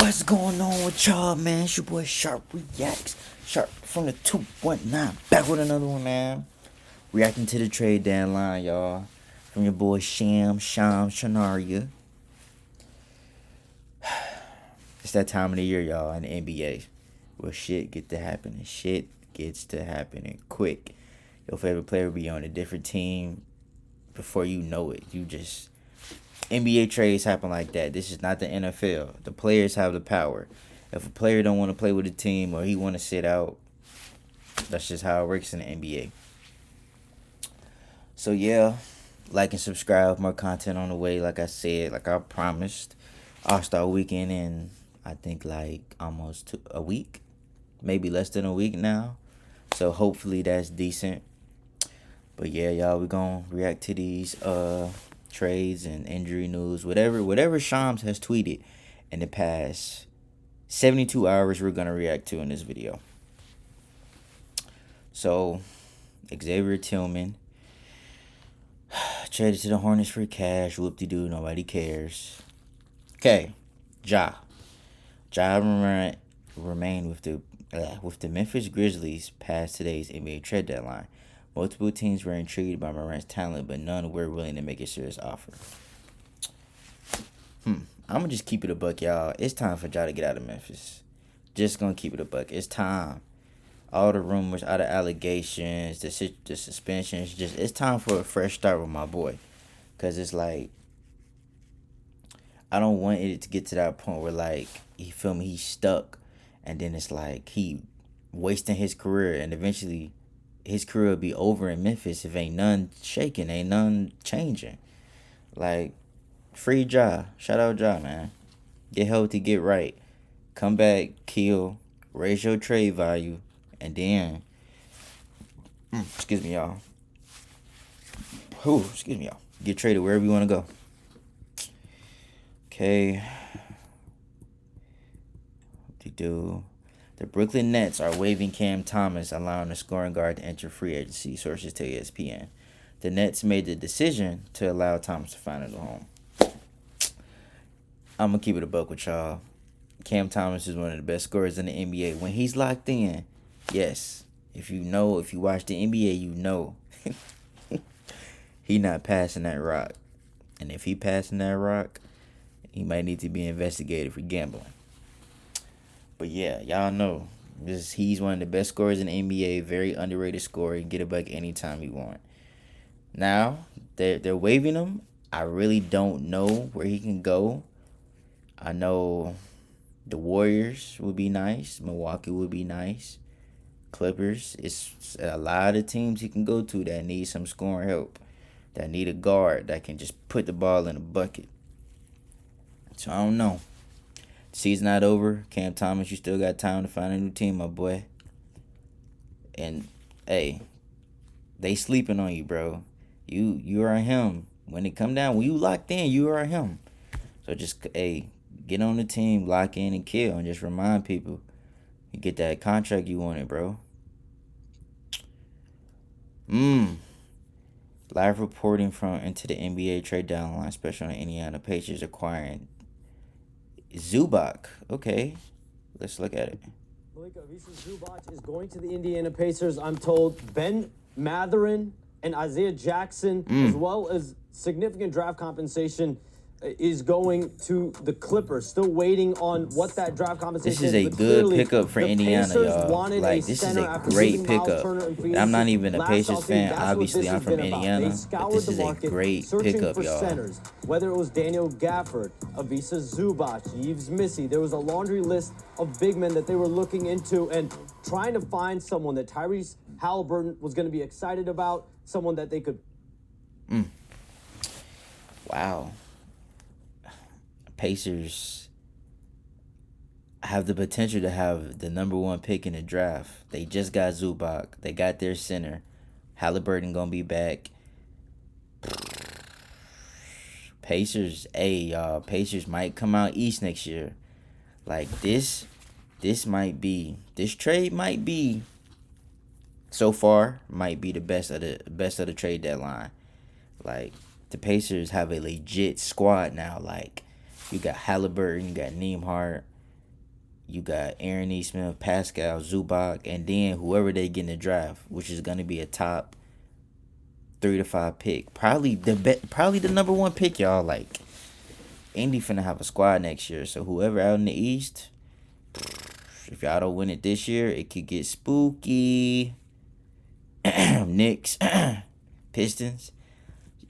What's going on with y'all, man? It's your boy Sharp Reacts. Sharp from the 219. Back with another one, man. Reacting to the trade deadline, y'all. From your boy Sham Shanaria. It's that time of the year, y'all, in the NBA. Where shit get to happening. Shit gets to happening quick. Your favorite player will be on a different team before you know it. NBA trades happen like that. This is not the NFL. The players have the power. If a player don't want to play with a team or he want to sit out, that's just how it works in the NBA. So yeah, like and subscribe. More content on the way. Like I said, like I promised. All-Star Weekend in I think like almost a week, maybe less than a week now. So hopefully that's decent. But yeah, y'all, we gonna react to these trades and injury news, whatever Shams has tweeted in the past 72 hours, we're gonna react to in this video. So Xavier Tillman traded to the Hornets for cash. Whoop-de-doo, nobody cares. Okay, Ja Morant remained with the Memphis Grizzlies past today's NBA trade deadline. Multiple teams were intrigued by Morant's talent, but none were willing to make a serious offer. I'm gonna just keep it a buck, y'all. It's time for Ja to get out of Memphis. Just gonna keep it a buck. It's time. All the rumors, all the allegations, the suspensions, it's time for a fresh start with my boy. Cause it's like, I don't want it to get to that point where like he's stuck, and then it's like he wasting his career, and eventually his career will be over in Memphis if ain't none shaking, ain't none changing. Like, free Ja. Shout out Ja, man. Get healthy, get right. Come back, kill, raise your trade value, and then, excuse me, y'all. Excuse me, y'all. Get traded wherever you want to go. Okay. What they do? The Brooklyn Nets are waiving Cam Thomas, allowing the scoring guard to enter free agency, sources tell ESPN. The Nets made the decision to allow Thomas to find a new home. I'm going to keep it a buck with y'all. Cam Thomas is one of the best scorers in the NBA. When he's locked in, yes. If you watch the NBA, you know. He not passing that rock. And if he passing that rock, he might need to be investigated for gambling. But yeah, y'all know he's one of the best scorers in the NBA. Very underrated scorer. He can get it back anytime he want. Now they're waiving him. I really don't know where he can go. I know the Warriors would be nice. Milwaukee would be nice. Clippers. It's a lot of teams he can go to that need some scoring help. That need a guard that can just put the ball in a bucket. So I don't know. Season not over. Cam Thomas, you still got time to find a new team, my boy. And hey, they sleeping on you, bro. You are him. When it come down, when you locked in, you are him. So just get on the team, lock in and kill, and just remind people you get that contract you wanted, bro. Live reporting from into the NBA trade deadline special on Indiana Pacers acquiring Zubac. Okay, let's look at it. Malika, Ivica Zubac is going to the Indiana Pacers. I'm told Ben Mathurin and Isaiah Jackson, as well as significant draft compensation, is going to the Clippers. Still waiting on what that draft compensation is. This is a good pickup for Indiana, y'all. Like, this is a great pickup. I'm not even a Pacers fan. Obviously, I'm from Indiana. But this is a great pickup, y'all. Whether it was Daniel Gafford, Ivica Zubac, Yves Missi, there was a laundry list of big men that they were looking into and trying to find someone that Tyrese Halliburton was going to be excited about, someone that they could... Wow. Pacers have the potential to have the #1 pick in the draft. They just got Zubac. They got their center. Halliburton gonna be back. Pacers, y'all. Pacers might come out East next year. Like this trade might be, so far, might be the best of the trade deadline. Like, the Pacers have a legit squad now. Like, you got Halliburton, you got Nembhard, You got Aaron Neesmith, Pascal, Zubac, and then whoever they get in the draft, which is gonna be a top 3 to 5 pick. Probably the number one pick, y'all. Like, Indy finna have a squad next year. So whoever out in the East, if y'all don't win it this year, it could get spooky. Knicks, Pistons.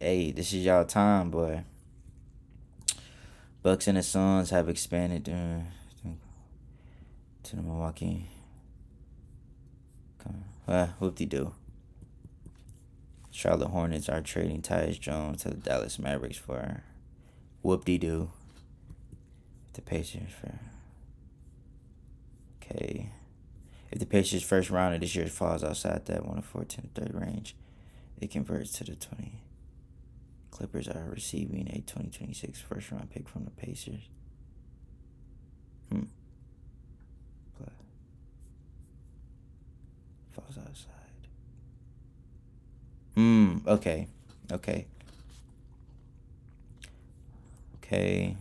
Hey, this is y'all time, boy. Bucks and the Suns have expanded to the Milwaukee. Whoop-de-doo. Charlotte Hornets are trading Tyus Jones to the Dallas Mavericks for whoop-de-doo. The Pacers for... Okay. If the Pacers' first round of this year falls outside that 1 of 14 to 30 range, it converts to the 20. Clippers are receiving a 2026 first round pick from the Pacers. But falls outside. Okay.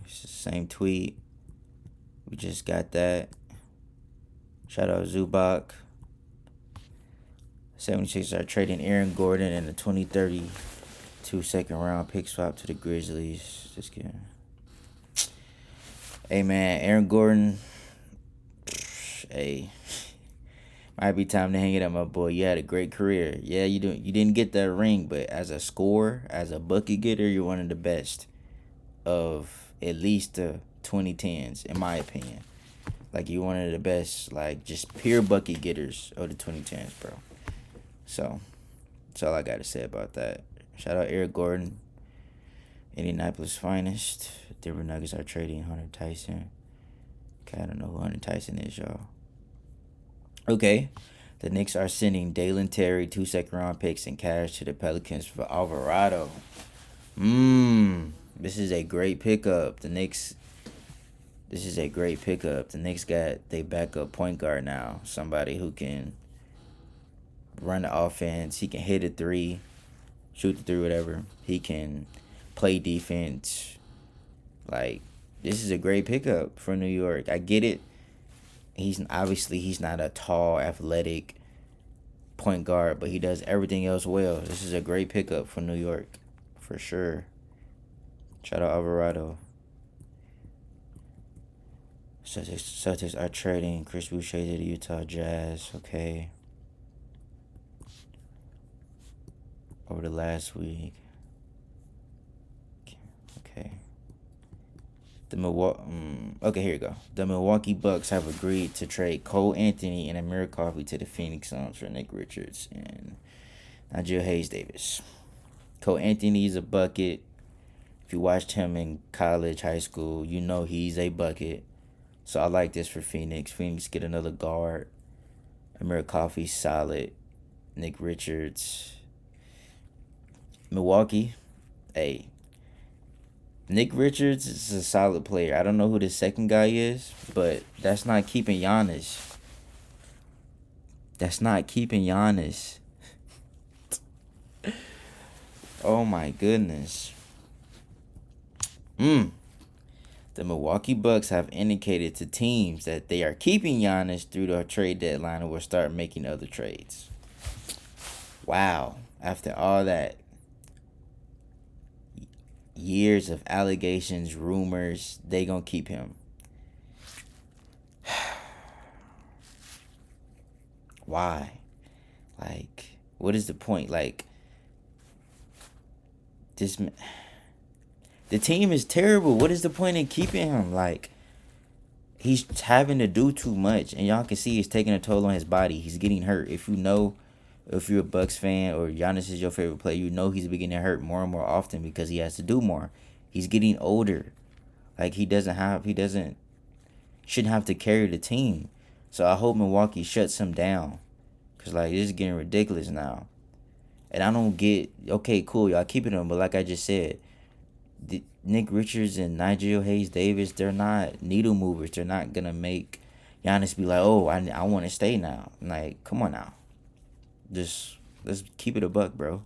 It's the same tweet. We just got that. Shout out Zubac. 76ers are trading Aaron Gordon and a 2032 second round pick swap to the Grizzlies. Just kidding. Hey man, Aaron Gordon. Hey, might be time to hang it up, my boy. You had a great career. Yeah, you didn't get that ring, but as a scorer, as a bucket getter, you're one of the best of at least the 2010s, in my opinion. Like, you're one of the best, like, just pure bucket getters of the 2010s, bro. So, that's all I got to say about that. Shout out Eric Gordon, Indianapolis' finest. Denver Nuggets are trading Hunter Tyson. Okay, I don't know who Hunter Tyson is, y'all. Okay, the Knicks are sending Dalen Terry 2 second-round picks and cash to the Pelicans for Alvarado. This is a great pickup. This is a great pickup. The Knicks got their backup point guard now. Somebody who can run the offense. He can hit a three, shoot the three, whatever. He can play defense. Like, this is a great pickup for New York. I get it. He's not a tall, athletic point guard, but he does everything else well. This is a great pickup for New York, for sure. Shout out Alvarado. Celtics are trading Chris Boucher to the Utah Jazz. Okay. Over the last week. Okay. Okay, here you go. The Milwaukee Bucks have agreed to trade Cole Anthony and Amir Coffey to the Phoenix Suns for Nick Richards and Nigel Hayes-Davis. Cole Anthony is a bucket. If you watched him in college, high school, you know he's a bucket. So I like this for Phoenix. Phoenix get another guard. Amir Coffey, solid. Nick Richards. Milwaukee, hey. Nick Richards is a solid player. I don't know who the second guy is, but that's not keeping Giannis. Oh my goodness. The Milwaukee Bucks have indicated to teams that they are keeping Giannis through the trade deadline and will start making other trades. Wow. After all that, years of allegations, rumors, they gonna keep him. Why? Like, what is the point? Like, the team is terrible. What is the point in keeping him? Like, he's having to do too much, and y'all can see it's taking a toll on his body. He's getting hurt. If you're a Bucks fan or Giannis is your favorite player, you know he's beginning to hurt more and more often because he has to do more. He's getting older. Like, shouldn't have to carry the team. So I hope Milwaukee shuts him down. Because, like, this is getting ridiculous now. And I don't get, okay, cool, y'all keeping him. But like I just said, Nick Richards and Nigel Hayes-Davis, they're not needle movers. They're not going to make Giannis be like, oh, I want to stay now. Like, come on now. Just, let's keep it a buck, bro.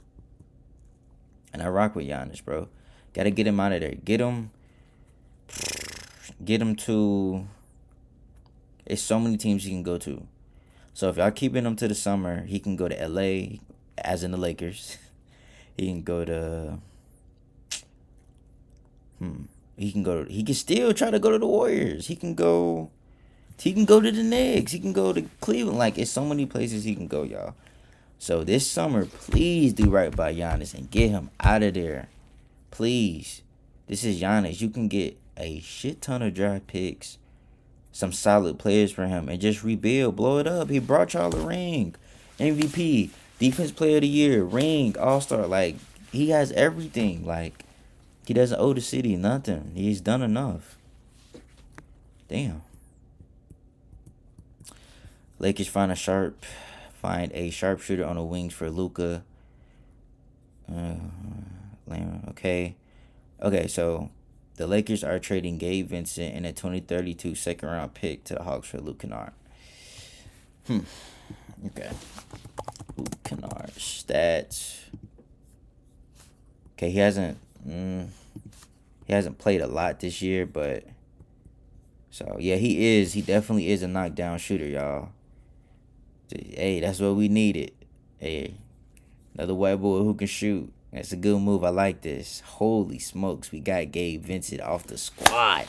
And I rock with Giannis, bro. Got to get him out of there. Get him to It's so many teams he can go to. So if y'all keeping him to the summer, he can go to LA, as in the Lakers. He can go to. He can still try to go to the Warriors. He can go. He can go to the Knicks. He can go to Cleveland. Like, it's so many places he can go, y'all. So this summer, please do right by Giannis and get him out of there. Please. This is Giannis. You can get a shit ton of draft picks, some solid players for him, and just rebuild, blow it up. He brought y'all a ring. MVP, Defense Player of the Year, ring, All-Star. Like, he has everything. Like, he doesn't owe the city nothing. He's done enough. Damn. Lakers find a sharpshooter on the wings for Luka. Okay, so the Lakers are trading Gabe Vincent and a 2032 second round pick to the Hawks for Luke Kennard. Okay. Luke Kennard stats. Okay, he hasn't played a lot this year, but so yeah, he definitely is a knockdown shooter, y'all. Hey, that's what we needed. Hey, another white boy who can shoot. That's a good move. I like this. Holy smokes, we got Gabe Vincent off the squad.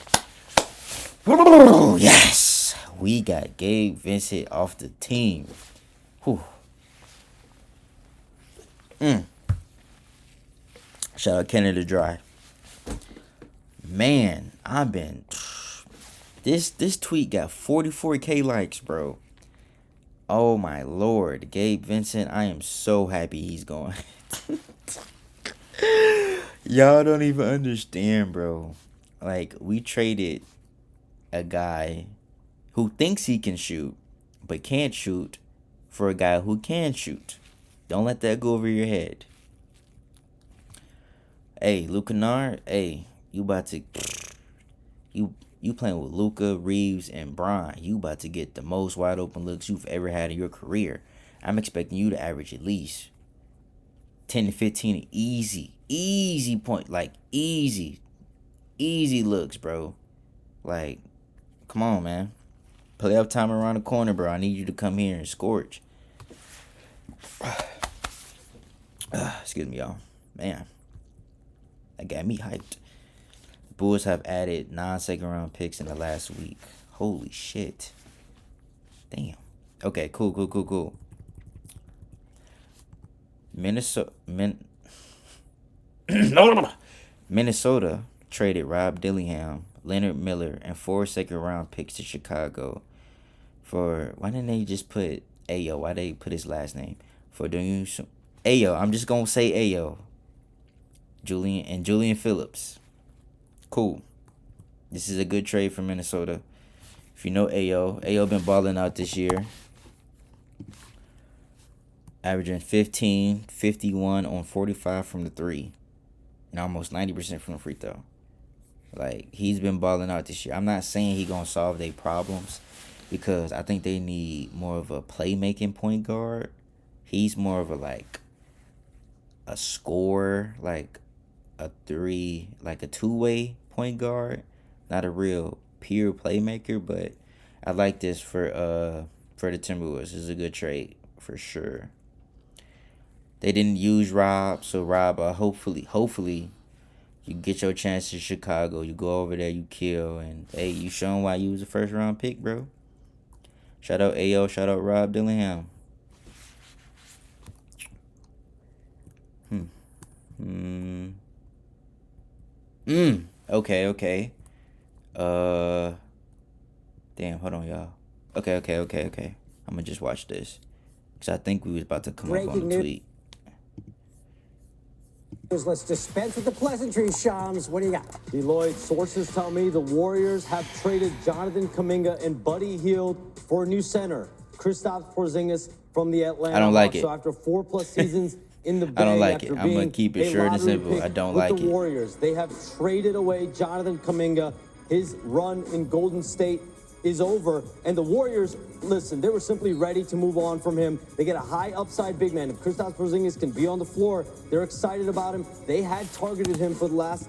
Yes, we got Gabe Vincent off the team. Whew. Shout out Canada Dry. Man, this tweet got 44K likes, bro. Oh my lord, Gabe Vincent, I am so happy he's going. Y'all don't even understand, bro. Like, we traded a guy who thinks he can shoot, but can't shoot, for a guy who can shoot. Don't let that go over your head. Hey, Luke Kennard, hey, you about to... You playing with Luka, Reeves, and Bron. You about to get the most wide open looks you've ever had in your career. I'm expecting you to average at least 10 to 15 easy point. Like, easy looks, bro. Like, come on, man. Playoff time around the corner, bro. I need you to come here and scorch. Excuse me, y'all. Man, that got me hyped. Bulls have added 9 second-round picks in the last week. Holy shit. Damn. Okay, cool. Minnesota traded Rob Dillingham, Leonard Miller, and 4 second-round picks to Chicago for... Why didn't they just put Ayo? Why they put his last name? For doing some... Ayo. I'm just going to say Ayo. Julian Phillips. Cool. This is a good trade for Minnesota. If you know Ayo been balling out this year. Averaging 15, 51 on 45 from the 3. And almost 90% from the free throw. Like, he's been balling out this year. I'm not saying he's going to solve their problems, because I think they need more of a playmaking point guard. He's more of a scorer, like a two-way point guard, not a real pure playmaker. But I like this for the Timberwolves. This is a good trade for sure. They didn't use Rob, so Rob, hopefully you get your chance in Chicago. You go over there, you kill, and hey, you showing why you was a first round pick, bro. Shout out Ayo, shout out Rob Dillingham. Okay. Damn, hold on, y'all. Okay. I'm gonna just watch this, because I think we was about to come up on the tweet. Let's dispense with the pleasantries, Shams. What do you got? Deloitte, sources tell me the Warriors have traded Jonathan Kuminga and Buddy Hield for a new center, Kristaps Porzingis from the Atlanta I don't like Hawks. it. So after 4+ seasons in the Bay, I don't like it. after I'm gonna being keep it a short and lottery simple. pick I don't with like the it. Warriors, they have traded away Jonathan Kuminga. His run in Golden State is over, and the Warriors, listen, they were simply ready to move on from him. They get a high upside big man. If Kristaps Porzingis can be on the floor, they're excited about him. They had targeted him for the last...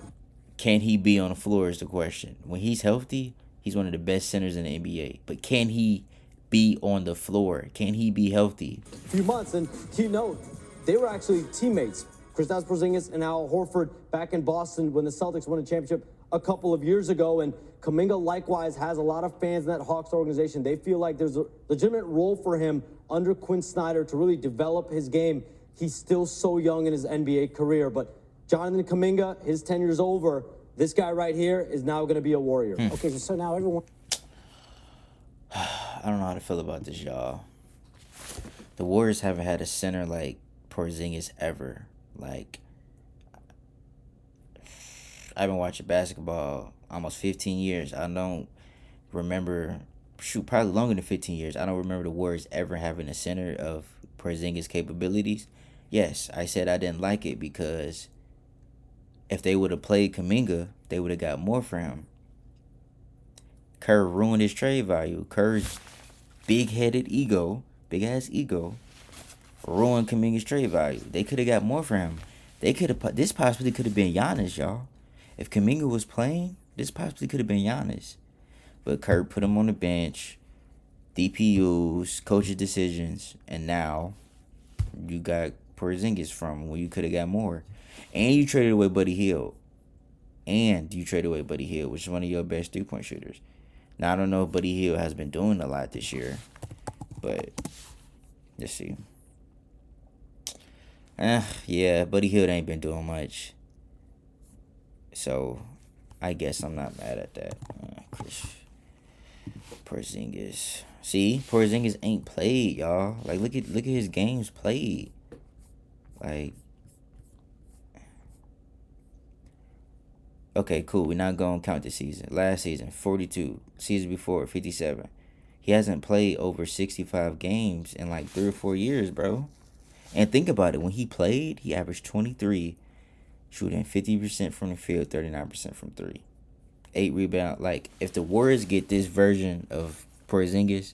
Can he be on the floor is the question. When he's healthy, He's one of the best centers in the NBA. But can he be on the floor? Can he be healthy? Few months, and they were actually teammates. Kristaps Porzingis and Al Horford back in Boston when the Celtics won a championship a couple of years ago. And Kuminga likewise has a lot of fans in that Hawks organization. They feel like there's a legitimate role for him under Quinn Snyder to really develop his game. He's still so young in his NBA career, but Jonathan Kuminga, his tenure's over. This guy right here is now going to be a Warrior. Okay, so now everyone. I don't know how to feel about this, y'all. The Warriors haven't had a center like Porzingis ever. Like, I've been watching basketball almost 15 years. I don't remember, probably longer than 15 years. I don't remember the Warriors ever having a center of Porzingis' capabilities. Yes, I said I didn't like it because if they would have played Kuminga, they would have got more for him. Kerr ruined his trade value. Kerr's big-headed ego, big-ass ego, ruined Kuminga's trade value. They could have got more for him. They could have. This possibly could have been Giannis, y'all. If Kuminga was playing, this possibly could have been Giannis. But Kerr put him on the bench, DPUs, coach's decisions, and now you got Porzingis from when you could have got more. And you traded away Buddy Hield. Which is one of your best three-point shooters. Now, I don't know if Buddy Hield has been doing a lot this year, but let's see. Yeah, Buddy Hield ain't been doing much. So, I guess I'm not mad at that. Porzingis. See, Porzingis ain't played, y'all. Like, look at his games played. Like, okay, cool. We're not going to count this season. Last season, 42. Season before, 57. He hasn't played over 65 games in like 3 or 4 years, bro. And think about it. When he played, he averaged 23, shooting 50% from the field, 39% from 3. 8 rebounds. Like, if the Warriors get this version of Porzingis,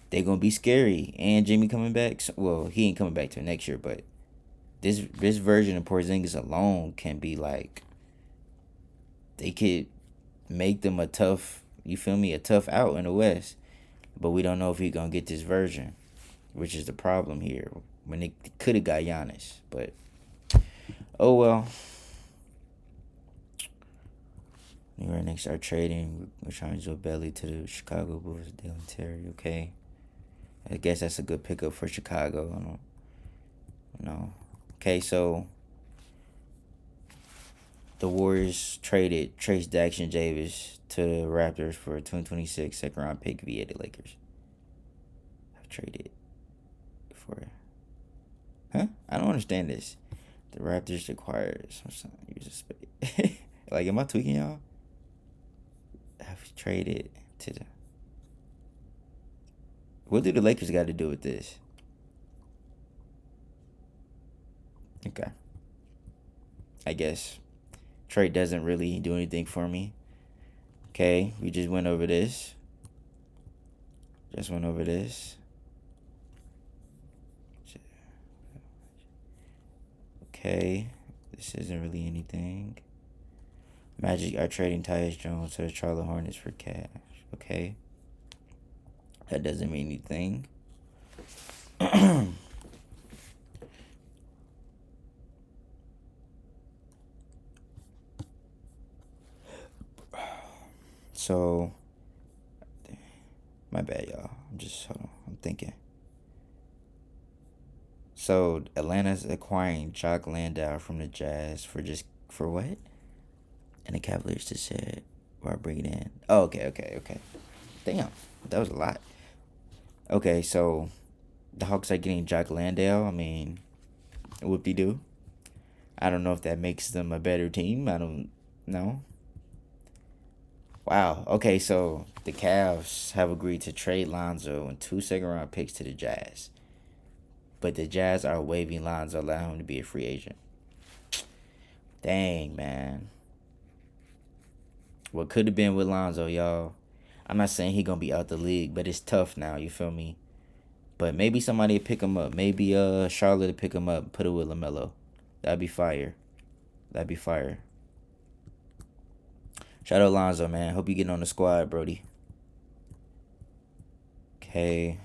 they're going to be scary. And Jimmy coming back. Well, he ain't coming back till next year, but this version of Porzingis alone can be like, they could make them a tough, you feel me, a tough out in the West. But we don't know if he's going to get this version, which is the problem here. When they could have got Giannis. But, oh well. New York Knicks are trading. We're trying to belly to the Chicago Bulls. Dylan Terry, okay. I guess that's a good pickup for Chicago. I don't know. Okay, so the Warriors traded Trace Jackson Davis to the Raptors for a 2026 second round pick via the Lakers. I've traded for. Huh? I don't understand this. The Raptors acquired some user space. Like, am I tweaking y'all? I've traded to the. What do the Lakers got to do with this? Okay. I guess trade doesn't really do anything for me. Okay, we just went over this. Okay, this isn't really anything. Magic are trading Tyus Jones to the Charlotte Hornets for cash. Okay. That doesn't mean anything. So, my bad, y'all. I'm thinking. So, Atlanta's acquiring Jock Landau from the Jazz for what? And the Cavaliers just said, "Well, bring it in." Oh, okay. Damn, that was a lot. Okay, so the Hawks are getting Jock Landau. I mean, whoop-de-doo. I don't know if that makes them a better team. I don't know. Wow. Okay, so the Cavs have agreed to trade Lonzo and 2 second-round picks to the Jazz. But the Jazz are waiving Lonzo, allowing him to be a free agent. Dang, man. What could have been with Lonzo, y'all. I'm not saying he going to be out the league, but it's tough now, you feel me? But maybe somebody will pick him up. Maybe Charlotte will pick him up and put it with LaMelo. That'd be fire. Shout out Lonzo, man. Hope you getting on the squad, Brody. Okay.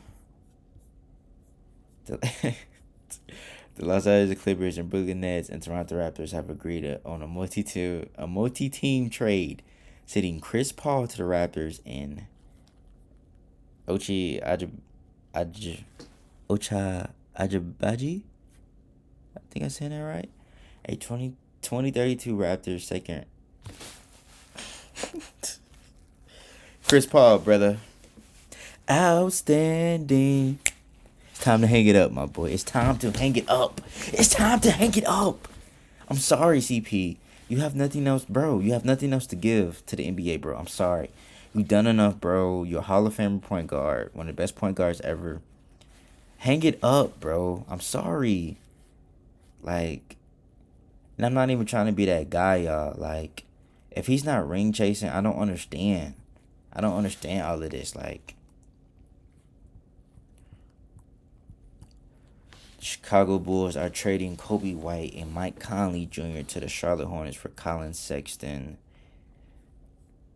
The Los Angeles Clippers and Brooklyn Nets and Toronto Raptors have agreed on a multi-team trade, sending Chris Paul to the Raptors and Ocha Ajabaji. I think I'm saying that right. A 2032 Raptors second. Chris Paul, brother. Outstanding. It's time to hang it up, my boy. It's time to hang it up. It's time to hang it up. I'm sorry, CP. You have nothing else, bro. You have nothing else to give to the NBA, bro. I'm sorry. You've done enough, bro. You're a Hall of Fame point guard. One of the best point guards ever. Hang it up, bro. I'm sorry. Like, and I'm not even trying to be that guy, y'all. Like, if he's not ring chasing, I don't understand. I don't understand all of this. Like, Chicago Bulls are trading Kobe White and Mike Conley Jr. to the Charlotte Hornets for Colin Sexton,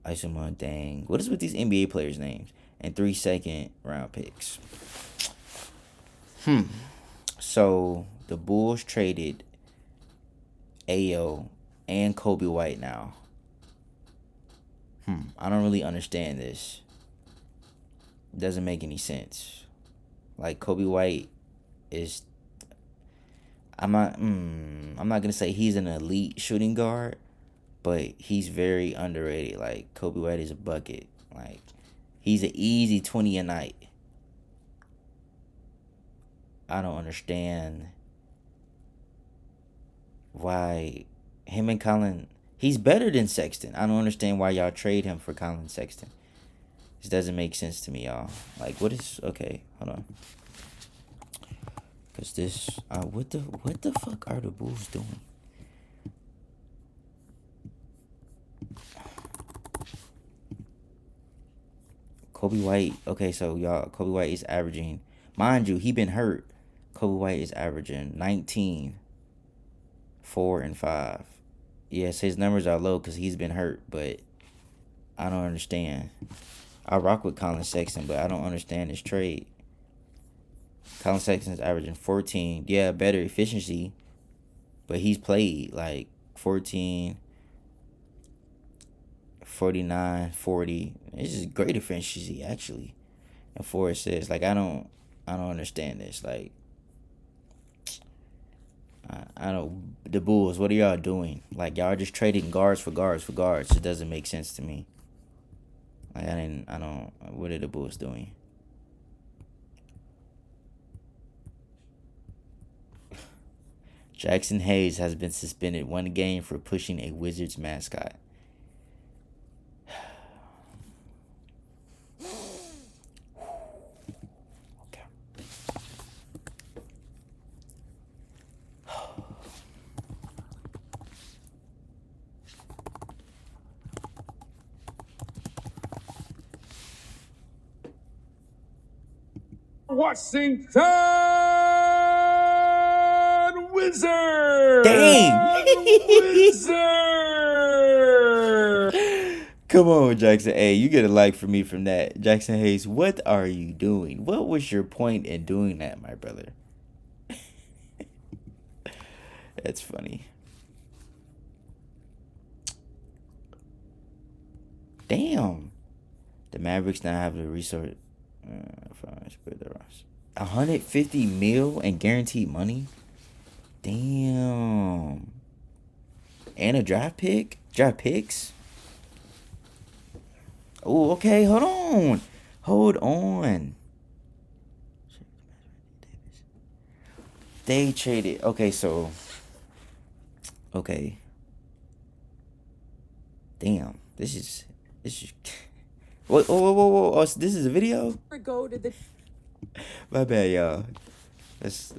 Isaiah Dang. What is with these NBA players' names? And 3 second-round picks. So the Bulls traded Ayo and Kobe White now. I don't really understand this. It doesn't make any sense. Like, Kobe White is, I'm not gonna say he's an elite shooting guard, but he's very underrated. Like, Kobe White is a bucket. Like, he's an easy 20 a night. I don't understand why him and Colin, he's better than Sexton. I don't understand why y'all trade him for Colin Sexton. This doesn't make sense to me, y'all. Like, what is, okay, hold on. Cause this, what the fuck are the Bulls doing? Kobe White, okay, so y'all, Kobe White is averaging, mind you, he been hurt. Kobe White is averaging 19, 4, and 5. Yes, his numbers are low because he's been hurt, but I don't understand. I rock with Colin Sexton, but I don't understand this trade. Colin Sexton's averaging 14. Yeah, better efficiency, but he's played like 14, 49, 40. This is great efficiency, actually. And 4 assists. Like, I don't understand this. Like, I don't. The Bulls, what are y'all doing? Like, y'all just trading guards for guards for guards. It doesn't make sense to me. Like, what are the Bulls doing? Jackson Hayes has been suspended 1 game for pushing a Wizards mascot. Okay. Washington Wizards! Dang! Wizards! Come on, Jackson. Hey, you get a like for me from that. Jackson Hayes, what are you doing? What was your point in doing that, my brother? That's funny. Damn. The Mavericks now have the resource. 150 mil and guaranteed money. Damn. And a draft picks. Oh, okay. Hold on. They traded. Okay, so. Okay. Damn. This is. Whoa. Oh, so this is a video? Go to the My bad, y'all. Let's.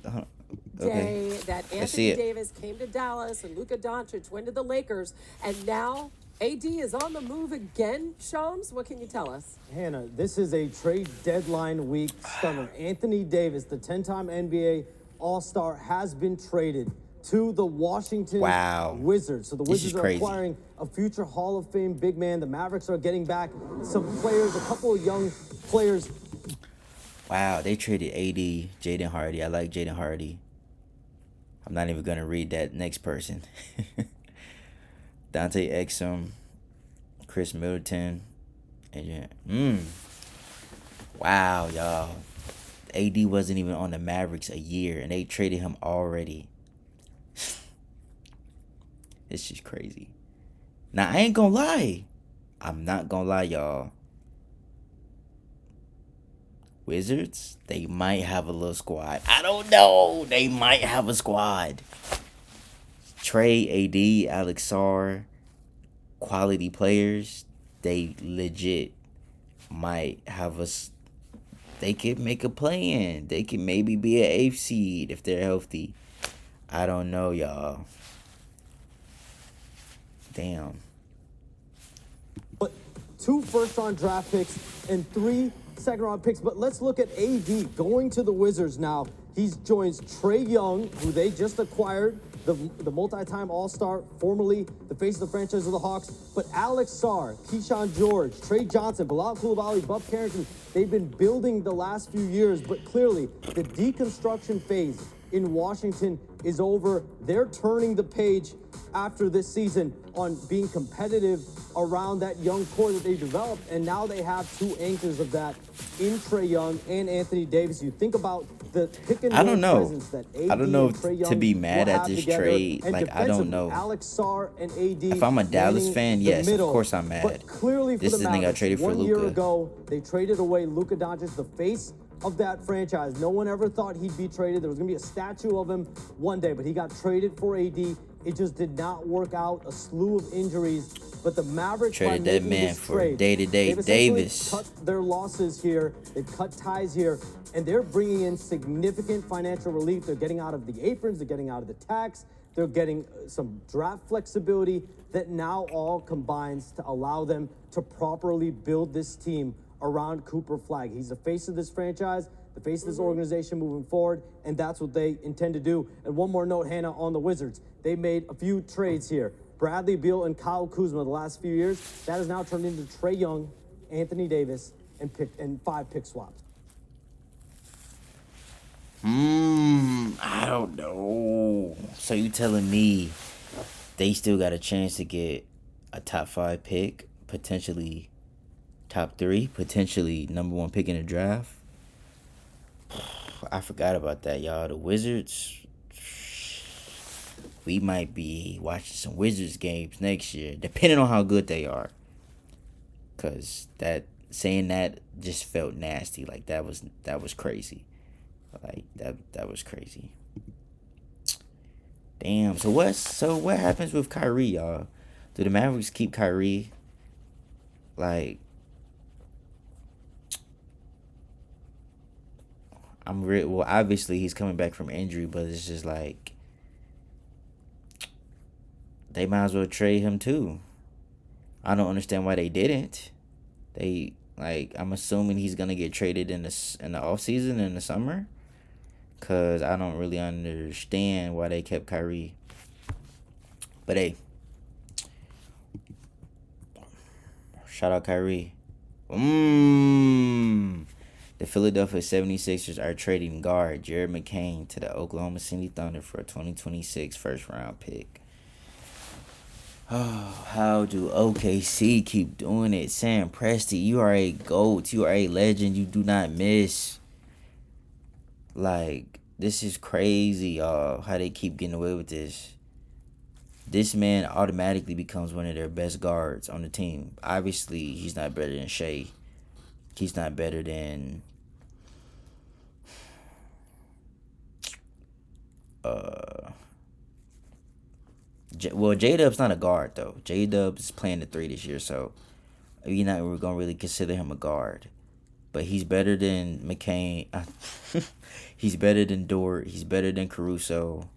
Okay. day that I see Anthony it. Davis came to Dallas and Luka Doncic went to the Lakers, and now AD is on the move again. Shams, what can you tell us? Hannah, this is a trade deadline week stunner. Anthony Davis, the 10-time NBA All-Star, has been traded to the Washington Wow. Wizards. So the This is Wizards are crazy. acquiring a future Hall of Fame big man. The Mavericks are getting back some players, a couple of young players. Wow, they traded AD, Jaden Hardy. I like Jaden Hardy. I'm not even gonna read that next person. Dante Exum, Chris Middleton, and wow, y'all. AD wasn't even on the Mavericks a year, and they traded him already. It's just crazy. Now I ain't gonna lie. I'm not gonna lie, y'all. Wizards, they might have a little squad. I don't know. They might have a squad. Trey, AD, Alex Sarr, quality players. They legit might have us. They could make a play in. They could maybe be an 8th seed if they're healthy. I don't know, y'all. Damn. But 2 first-round draft picks and 3 second-round picks. But let's look at AD going to the Wizards now. He joins Trae Young, who they just acquired, the multi-time All-Star, formerly the face of the franchise of the Hawks. But Alex Sarr, Keyshawn George, Trey Johnson, Bilal Coulibaly, Buff Carrington, they've been building the last few years. But clearly, the deconstruction phase in Washington is over. They're turning the page after this season on being competitive around that young core that they developed, and now they have 2 anchors of that in Trae Young and Anthony Davis. You think about the pick and I don't roll know. presence that I don't know AD and Trae if Young to be mad will at have this together. trade. And Like, I don't defensively, know. Alex Sarr and AD. If I'm a Dallas manning fan, the yes, of middle. course I'm mad. But clearly, for This the is the nigga I Mavericks, traded for 1 year Luka. ago, they traded away Luka Doncic, the face of that franchise. No one ever thought he'd be traded. There was going to be a statue of him one day, but he got traded for AD. It just did not work out. A slew of injuries. But the Mavericks Traded by that making man this for trade, day-to-day they've essentially Davis. cut their losses here. They've cut ties here, and they're bringing in significant financial relief. They're getting out of the aprons. They're getting out of the tax. They're getting some draft flexibility that now all combines to allow them to properly build this team around Cooper Flagg. He's the face of this franchise, the face of this organization moving forward, and that's what they intend to do. And one more note, Hannah, on the Wizards. They made a few trades here. Bradley Beal and Kyle Kuzma the last few years. That has now turned into Trae Young, Anthony Davis, and 5 pick swaps. I don't know. So you telling me they still got a chance to get a top 5 pick, potentially top 3, potentially number 1 pick in the draft? I forgot about that, y'all. The Wizards, we might be watching some Wizards games next year, depending on how good they are. Cause saying that just felt nasty. Like that was crazy. Like that was crazy. Damn. So what happens with Kyrie, y'all? Do the Mavericks keep Kyrie? Like, well, obviously he's coming back from injury, but it's just like they might as well trade him too. I don't understand why they didn't. I'm assuming he's gonna get traded in the offseason in the summer, cause I don't really understand why they kept Kyrie. But hey, shout out Kyrie. The Philadelphia 76ers are trading guard Jared McCain to the Oklahoma City Thunder for a 2026 first-round pick. Oh, how do OKC keep doing it? Sam Presti, you are a GOAT. You are a legend. You do not miss. Like, this is crazy, y'all, how they keep getting away with this. This man automatically becomes one of their best guards on the team. Obviously, he's not better than Shea. He's not better than J-Dub's not a guard, though. J-Dub is playing the 3 this year, so we're going to really consider him a guard. But he's better than McCain. He's better than Dort. He's better than Caruso.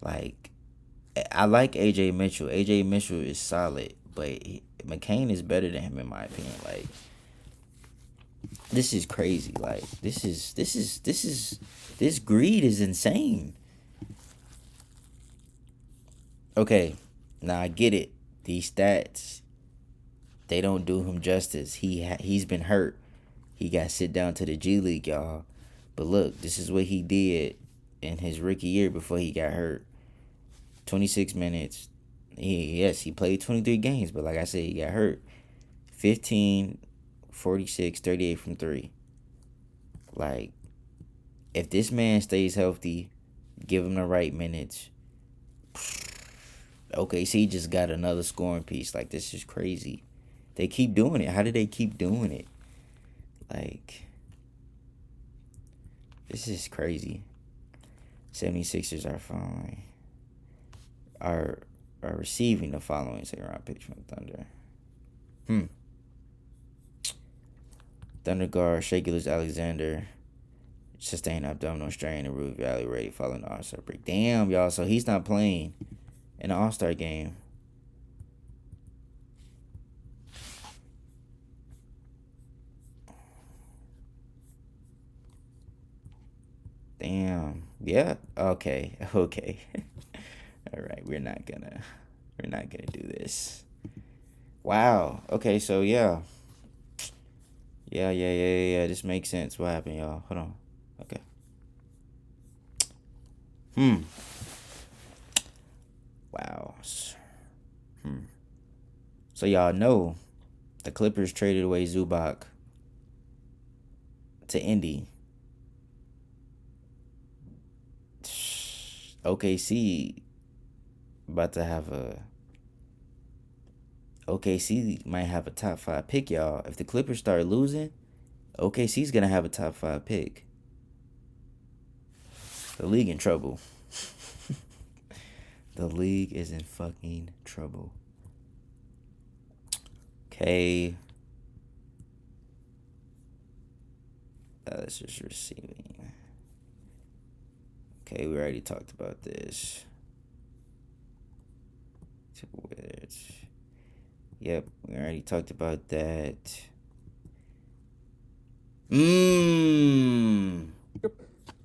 Like, I like A.J. Mitchell. A.J. Mitchell is solid, but McCain is better than him, in my opinion. Like, this is crazy. Like, this greed is insane. Okay, now I get it. These stats, they don't do him justice. He's been hurt. He got sit down to the G League, y'all. But look, this is what he did in his rookie year before he got hurt. 26 minutes. He played 23 games, but like I said, he got hurt. 15, 46, 38 from 3. Like, if this man stays healthy, give him the right minutes. OKC just got another scoring piece. Like, this is crazy. They keep doing it. How do they keep doing it? Like, this is crazy. 76ers are following. Are receiving the following second round picks from Thunder. Thunder guard Shai Gilgeous-Alexander sustained abdominal strain and Rudy Valley ready following the All-Star break. Damn, y'all. So he's not playing in the All-Star game. Damn. Yeah. Okay. All right. We're not gonna do this. Wow. Okay. So yeah. This makes sense. What happened, y'all? Hold on. Okay. Wow. So y'all know the Clippers traded away Zubac to Indy. OKC OKC might have a top 5 pick, y'all. If the Clippers start losing, OKC's gonna have a top 5 pick. The league in trouble. The league is in fucking trouble. Okay. That's just receiving. Okay, we already talked about this. Yep, we already talked about that.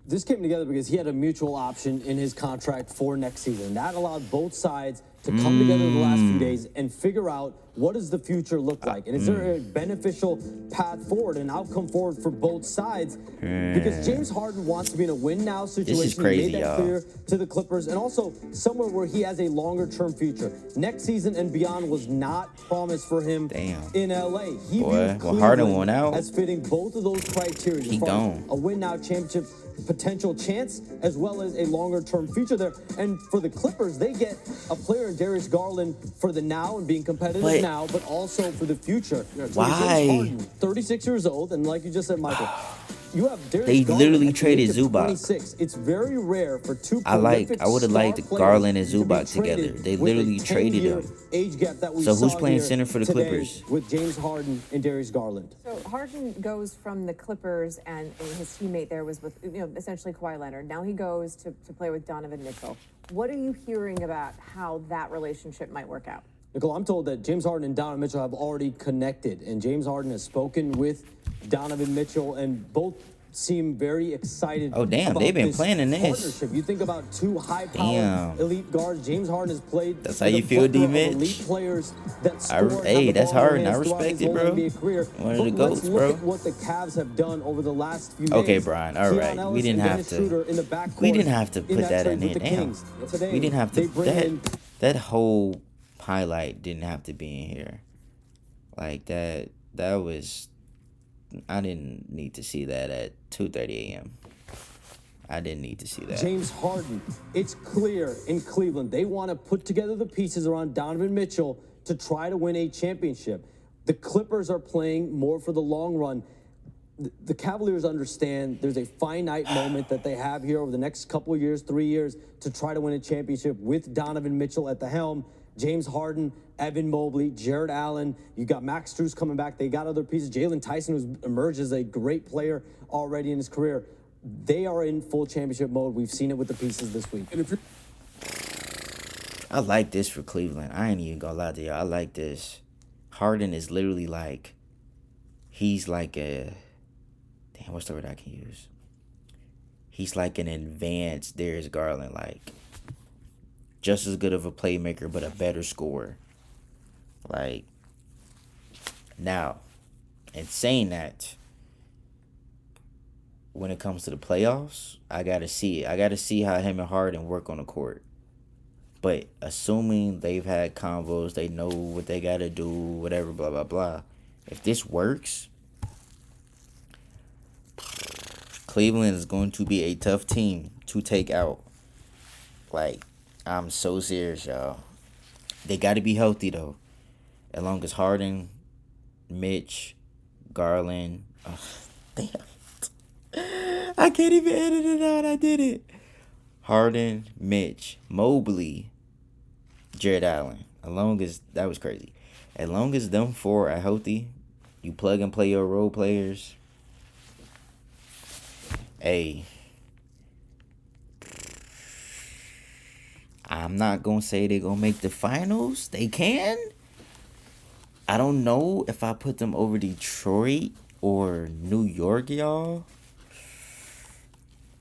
This came together because he had a mutual option in his contract for next season. That allowed both sides to come together the last few days and figure out what does the future look like, and is there a beneficial path forward, an outcome forward for both sides? Because James Harden wants to be in a win now situation. This is crazy, he made that y'all. clear to the Clippers, and also somewhere where he has a longer term future. Next season and beyond was not promised for him. Damn. In LA. He Boy, viewed when Harden Cleveland went out, as fitting both of those criteria. he as far as gone. a win now championship potential chance, as well as a longer term future there. And for the Clippers, they get a player in Darius Garland for the now and being competitive But- now, but also for the future. Why? James Harden, 36 years old, and like you just said, Michael, you have Darius They Garland literally at the traded age of Zubac. 26. It's very rare for two I prolific would have star liked players Garland and to be Zubac together. traded They with a literally traded 10-year them. age gap that we So who's saw playing here center for the today Clippers? with James Harden and Darius Garland. So Harden goes from the Clippers, and his teammate there was with, essentially Kawhi Leonard. Now he goes to play with Donovan Mitchell. What are you hearing about how that relationship might work out? Nicole, I'm told that James Harden and Donovan Mitchell have already connected, and James Harden has spoken with Donovan Mitchell, and both seem very excited. Oh, damn, about they've been this planning this. partnership. You think about two high-powered Damn. elite guards. James Harden has played. That's how with you a feel, plethora of D-Mitch? elite players that Hey, score and have the that's ball in their Harden. I hands throughout respect his it, whole bro. NBA career. One of But the let's GOATs, look bro. at what the Cavs have done over the last few Okay, days. Brian, all Keon right. Ellis We didn't and have Dennis to- Schroeder in the backcourt We didn't have to put that trade in with there. the Damn. Kings. Today, We didn't have to. they bring in That whole highlight didn't have to be in here. Like that was. I didn't need to see that at 2:30 a.m. I didn't need to see that. James Harden. It's clear in Cleveland they want to put together the pieces around Donovan Mitchell to try to win a championship. The Clippers are playing more for the long run. The Cavaliers understand there's a finite moment that they have here over the next couple of years, 3 years, to try to win a championship with Donovan Mitchell at the helm. James Harden, Evan Mobley, Jared Allen. You got Max Strus coming back. They got other pieces. Jalen Tyson, who's emerged as a great player already in his career. They are in full championship mode. We've seen it with the pieces this week. I like this for Cleveland. I ain't even gonna lie to you. I like this. Harden is literally like, he's like a, damn, what's the word I can use? He's like an advanced Darius Garland. Like, just as good of a playmaker, but a better scorer. Like, now, in saying that, when it comes to the playoffs, I gotta see it. I gotta see how him and Harden work on the court. But assuming they've had convos, they know what they gotta do, whatever, blah blah blah. If this works, Cleveland is going to be a tough team to take out. Like, I'm so serious, y'all. They got to be healthy, though. As long as Harden, Mitch, Garland. Oh, damn. I can't even edit it out. I did it. Harden, Mitch, Mobley, Jared Allen. That was crazy. As long as them four are healthy, you plug and play your role players. Hey, I'm not going to say they're going to make the finals. They can. I don't know if I put them over Detroit or New York, y'all.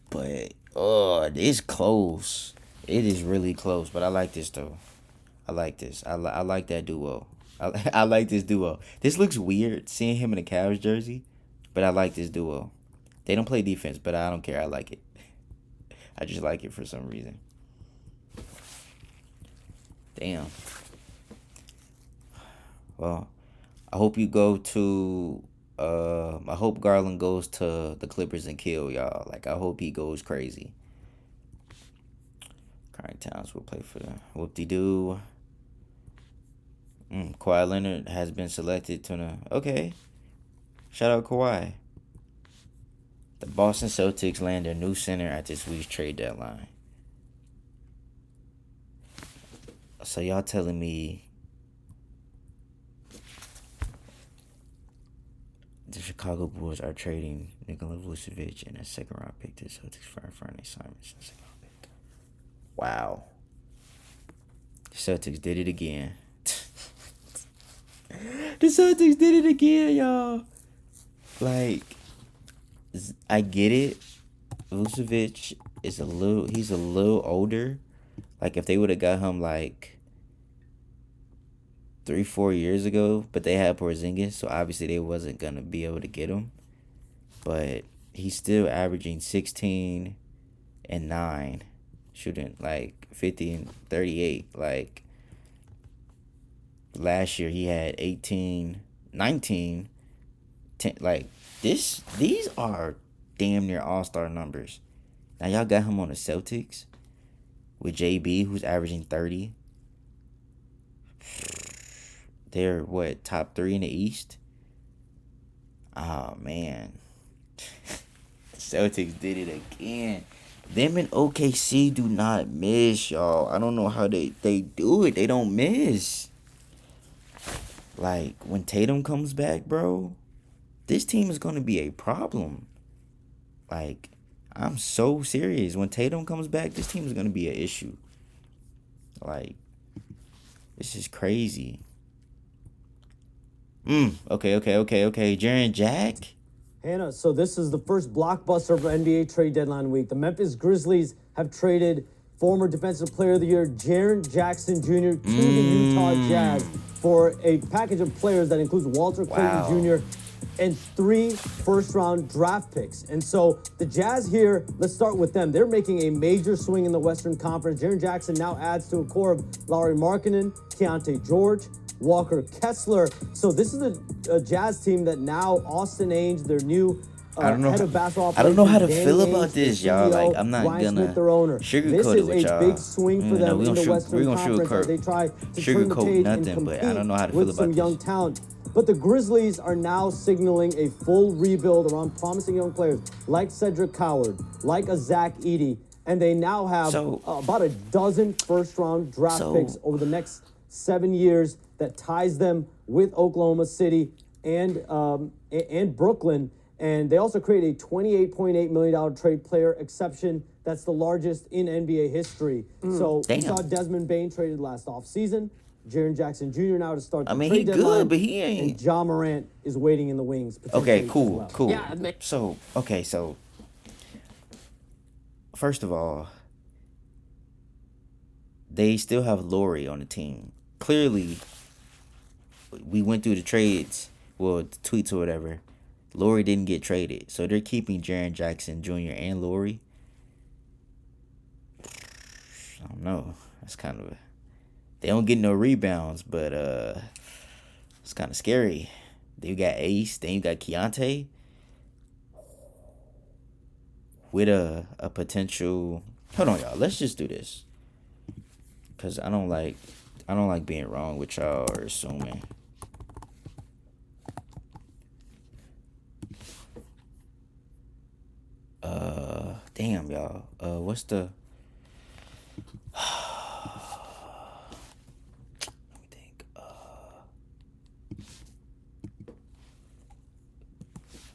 But, it's close. It is really close. But I like this, though. I like this. I like that duo. I like this duo. This looks weird, seeing him in a Cavs jersey. But I like this duo. They don't play defense, but I don't care. I like it. I just like it for some reason. Damn. Well, I hope you go to... I hope Garland goes to the Clippers and kill y'all. Like, I hope he goes crazy. Karl Towns will play for the whoop-de-doo. Kawhi Leonard has been selected to the... Okay. Shout out Kawhi. The Boston Celtics land their new center at this week's trade deadline. So y'all telling me the Chicago Bulls are trading Nikola Vucevic and a second-round pick to the Celtics for Anfernee Simons and a second-round pick. Wow. The Celtics did it again. The Celtics did it again, y'all. Like, I get it. Vucevic is he's a little older. Like, if they would have got him, like, 3-4 years ago, but they had Porzingis, so obviously they wasn't going to be able to get him. But he's still averaging 16 and 9, shooting, like, 50 and 38. Like, last year he had 18, 19, 10, like, these are damn near all-star numbers. Now, y'all got him on the Celtics with JB, who's averaging 30. They're, what, top 3 in the East? Oh, man. Celtics did it again. Them and OKC do not miss, y'all. I don't know how they do it. They don't miss. Like, when Tatum comes back, bro, this team is going to be a problem. Like, I'm so serious. When Tatum comes back, this team is going to be an issue. Like, this is crazy. Okay. Jaren Jack? Hannah, so this is the first blockbuster of NBA trade deadline week. The Memphis Grizzlies have traded former Defensive Player of the Year Jaren Jackson Jr. to the Utah Jazz for a package of players that includes Walter Clayton Jr. and 3 first-round draft picks. And so the Jazz here, let's start with them. They're making a major swing in the Western Conference. Jaren Jackson now adds to a core of Lauri Markkanen, Keontae George, Walker Kessler. So this is a Jazz team that now Austin Ainge, their new head of basketball. I don't know how to Danny feel Ainge, about this, the y'all. CEO, Like, I'm not Ryan gonna Smith, their owner. sugarcoat it with This is y'all. a big swing for them in the Western Conference as they try to turn the page and compete but I don't know how to feel with about some this. young talent. But the Grizzlies are now signaling a full rebuild around promising young players like Cedric Coward, like a Zach Edey, and they now have about a dozen first-round draft picks over the next 7 years that ties them with Oklahoma City and Brooklyn. And they also created a $28.8 million trade player exception. That's the largest in NBA history. So we saw Desmond Bane traded last offseason. Jaren Jackson Jr. now to start the trade deadline. Good, but he ain't. And Ja Morant is waiting in the wings. Okay, cool. Yeah, So first of all, they still have Laurie on the team. Clearly, we went through the trades, well, the tweets or whatever. Laurie didn't get traded, so they're keeping Jaren Jackson Jr. and Laurie. I don't know. That's kind of they don't get no rebounds, but it's kind of scary. Then you got Ace, then you got Keontae with a potential. Hold on, y'all. Let's just do this, cause I don't like being wrong with y'all or assuming. Damn, y'all. What's the? Let me think.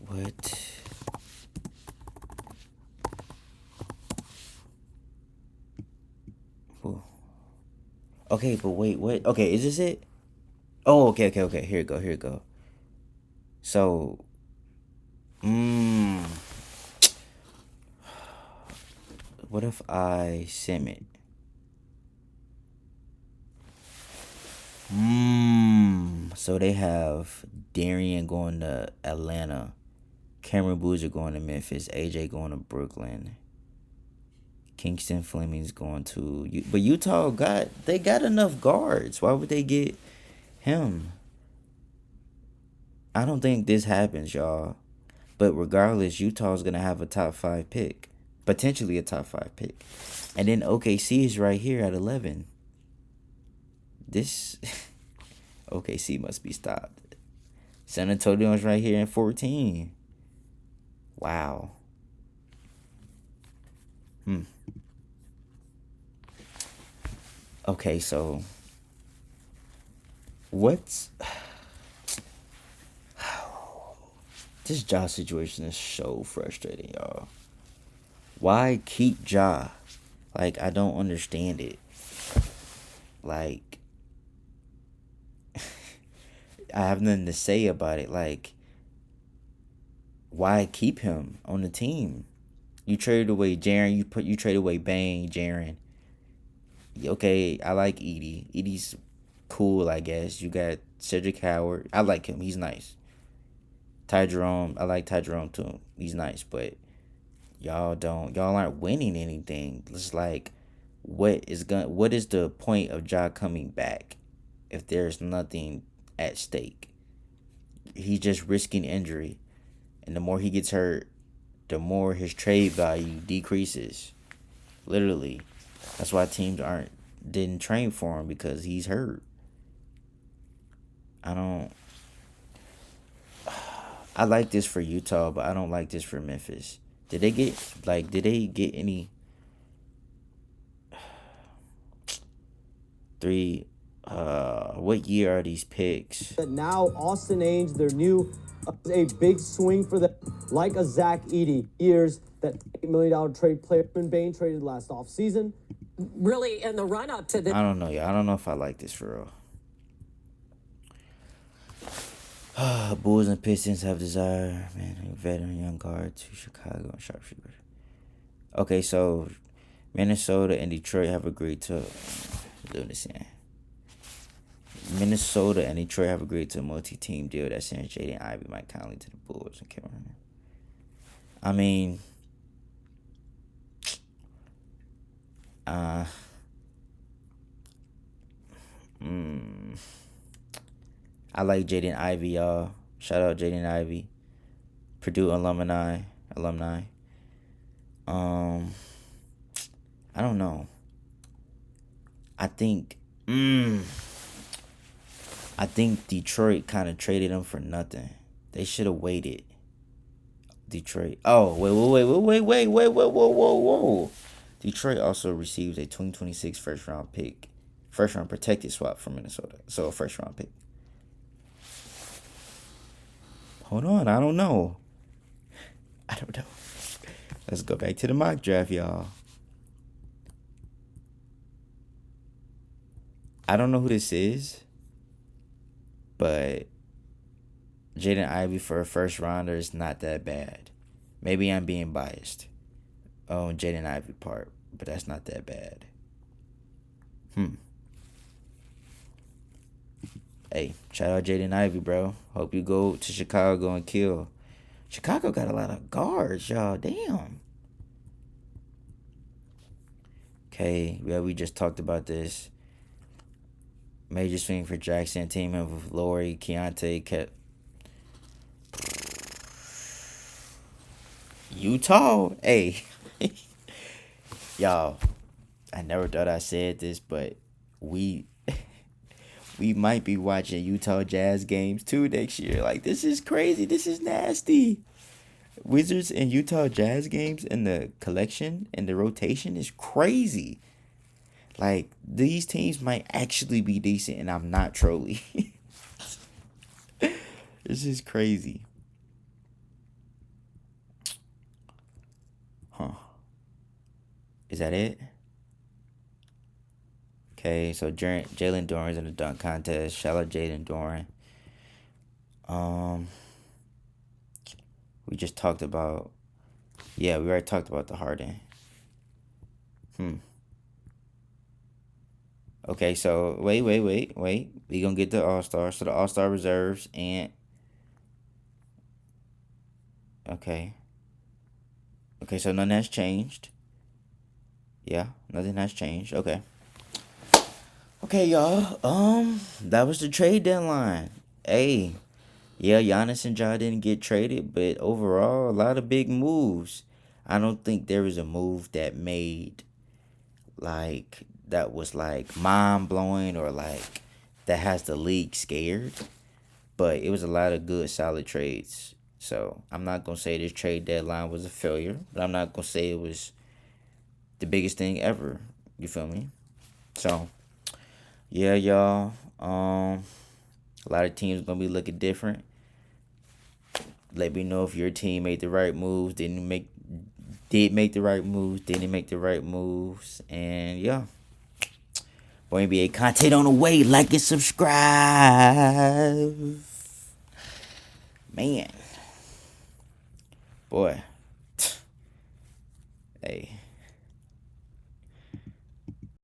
What? Ooh. Okay, but wait, what? Okay, is this it? Oh, okay. Here it go. So, what if I sim it? So they have Darian going to Atlanta, Cameron Boozer going to Memphis, AJ going to Brooklyn, Kingston Fleming's going to. But Utah got enough guards. Why would they get him? I don't think this happens, y'all. But regardless, Utah's gonna have a top 5 pick, potentially a top 5 pick, and then OKC is right here at 11. This OKC must be stopped. San Antonio's right here in 14. Wow. Okay, so what's this Ja situation is so frustrating, y'all. Why keep Ja? Like, I don't understand it. Like, I have nothing to say about it. Like, why keep him on the team? You traded away Jaren. You traded away Bane, Jaren. Okay, I like Edey. Edey's cool, I guess. You got Cedric Howard. I like him. He's nice. Ty Jerome. I like Ty Jerome too. He's nice, but y'all aren't winning anything. It's like, what is the point of Ja coming back if there's nothing at stake? He's just risking injury, and the more he gets hurt, the more his trade value decreases. Literally, that's why teams didn't train for him, because he's hurt. I like this for Utah, but I don't like this for Memphis. Did they get any three? What year are these picks? That now Austin Ainge, their new, a big swing for them, like a Zach Edey. Years that $8 million trade player Bane traded last offseason. Really, in the run-up to the I don't know, y'all. I don't know if I like this for real. Bulls and Pistons have desire, man, a veteran young guard to Chicago and sharpshooter. Okay, so Minnesota and Detroit have agreed to Minnesota and Detroit have agreed to a multi-team deal that sends Jaden Ivey, Mike Conley to the Bulls and Kevin. I mean, I like Jaden Ivey, y'all. Shout out Jaden Ivey, Purdue alumni. I don't know. I think Detroit kind of traded him for nothing. They should have waited. Detroit. Oh, wait. Detroit also received a 2026 first round protected swap from Minnesota. So a first round pick. Hold on, I don't know. Let's go back to the mock draft, y'all. I don't know who this is, but Jaden Ivey for a first rounder is not that bad. Maybe I'm being biased on Jaden Ivey part, but that's not that bad. Hey, shout out Jaden Ivey, bro. Hope you go to Chicago and kill. Chicago got a lot of guards, y'all. Damn. Okay, yeah, we just talked about this. Major swing for Jackson. Team up with Lori, Keontae, kept. Utah. Hey. Y'all, I never thought I said this, but we might be watching Utah Jazz games too next year. Like, this is crazy. This is nasty. Wizards and Utah Jazz games in the collection and the rotation is crazy. Like, these teams might actually be decent, and I'm not trolling. This is crazy. Huh. Is that it? Okay, so Jalen Duren's in the dunk contest. Shout out Jalen Duren. We just talked about. Yeah, we already talked about the Harden. Okay, so wait. We gonna get the All-Star. So the All-Star reserves and. Okay, so nothing has changed. Yeah, nothing has changed. Okay, y'all. That was the trade deadline. Hey, yeah, Giannis and Ja didn't get traded, but overall, a lot of big moves. I don't think there was a move that made, like, that was like mind blowing or like that has the league scared. But it was a lot of good, solid trades. So I'm not gonna say this trade deadline was a failure, but I'm not gonna say it was the biggest thing ever. You feel me? So yeah, y'all. A lot of teams gonna be looking different. Let me know if your team made the right moves, did make the right moves, didn't make the right moves, and yeah. More NBA content on the way. Like and subscribe. Man. Boy. Hey.